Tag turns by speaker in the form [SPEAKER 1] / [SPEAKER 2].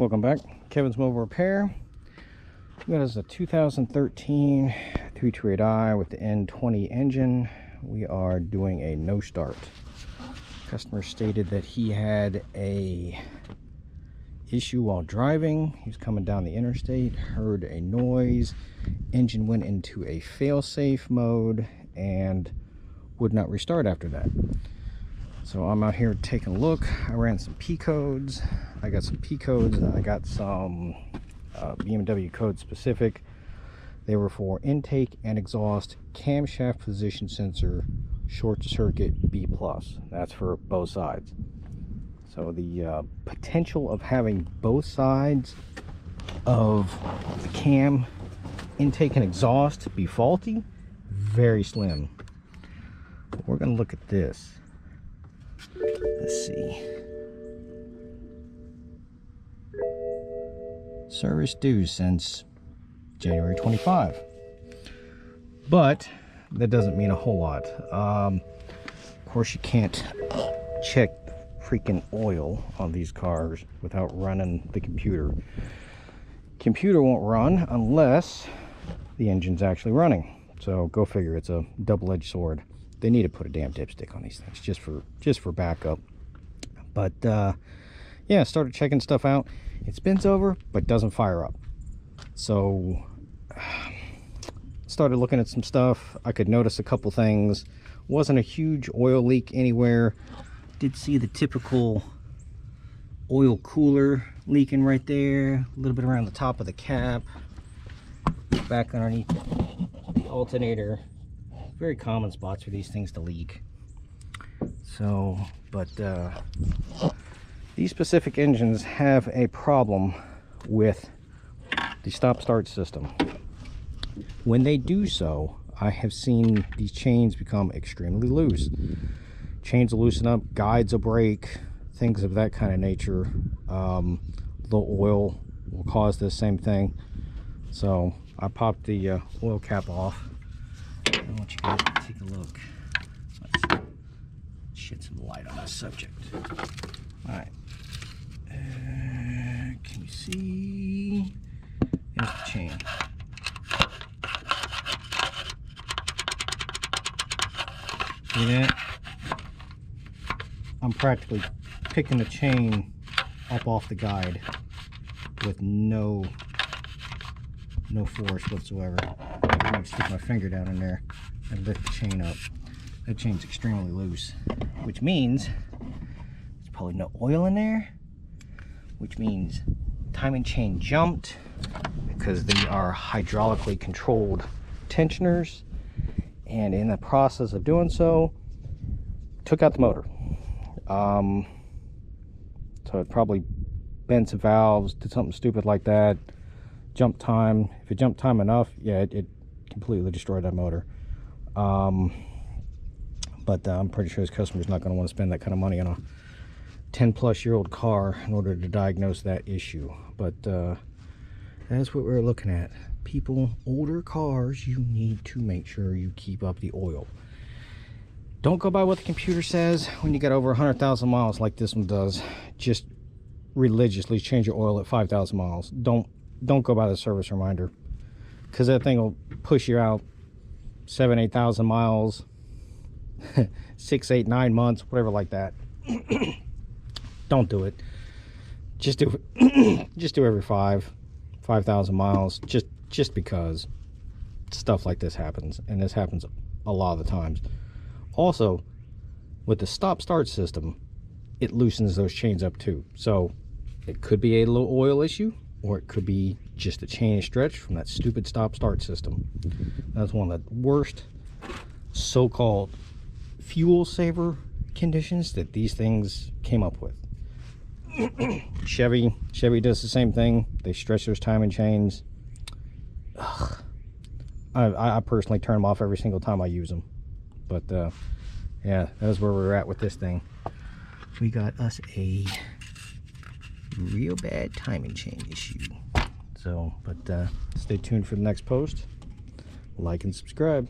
[SPEAKER 1] Welcome back. Kevin's Mobile Repair. That is a 2013 328i with the N20 engine. We are doing a no start. Customer stated that he had a issue while driving. He was coming down the interstate, heard a noise, engine went into a fail-safe mode and would not restart after that. So I'm out here taking a look. I ran some P codes. I got some P codes and I got some BMW code specific. They were for intake and exhaust, camshaft position sensor, short circuit B+. That's for both sides. So the potential of having both sides of the cam intake and exhaust be faulty, very slim. But we're going to look at this. Let's see. Service due since January 25. But that doesn't mean a whole lot. Of course, you can't check freaking oil on these cars without running the computer. Computer won't run unless the engine's actually running. So go figure, it's a double-edged sword. They need to put a damn dipstick on these things just for backup. But yeah, started checking stuff out. It spins over but doesn't fire up. So started looking at some stuff. I could notice a couple things. Wasn't a huge oil leak anywhere. Did see the typical oil cooler leaking right there, a little bit around the top of the cap, back underneath the alternator. Very common spots for these things to leak. So, but these specific engines have a problem with the stop-start system. When they do so, I have seen these chains become extremely loose. Chains will loosen up, guides will break, things of that kind of nature. Low oil will cause the same thing. So I popped the oil cap off. I want you guys to take a look. Let's shed some light on this subject. All right. Can you see? Here's the chain. See that? I'm practically picking the chain up off the guide with no force whatsoever. I'm going to stick my finger down in there and lift the chain up. That chain's extremely loose, which means there's probably no oil in there, which means timing chain jumped because they are hydraulically controlled tensioners, and in the process of doing so, took out the motor. So it probably bent some valves, did something stupid like that, jump time. If it jumped time enough, yeah, it completely destroyed that motor. But I'm pretty sure his customer's not going to want to spend that kind of money on a 10-plus-year-old car in order to diagnose that issue. But that's what we're looking at. People, older cars, you need to make sure you keep up the oil. Don't go by what the computer says when you get over 100,000 miles like this one does. Just religiously change your oil at 5,000 miles. Don't go by the service reminder, because that thing will push you out 7,000-8,000 miles, 6, 8, 9 months, whatever like that. Don't do it. Just do every 5,000 miles, just because stuff like this happens, and this happens a lot of the times. Also, with the stop-start system, it loosens those chains up too. So it could be a low oil issue, or it could be just a chain stretch from that stupid stop-start system. That's one of the worst so-called fuel saver conditions that these things came up with. Chevy does the same thing. They stretch those timing chains. Ugh. I personally turn them off every single time I use them. But yeah, that's where we're at with this thing. We got us a real bad timing chain issue. So, but stay tuned for the next post. Like and subscribe.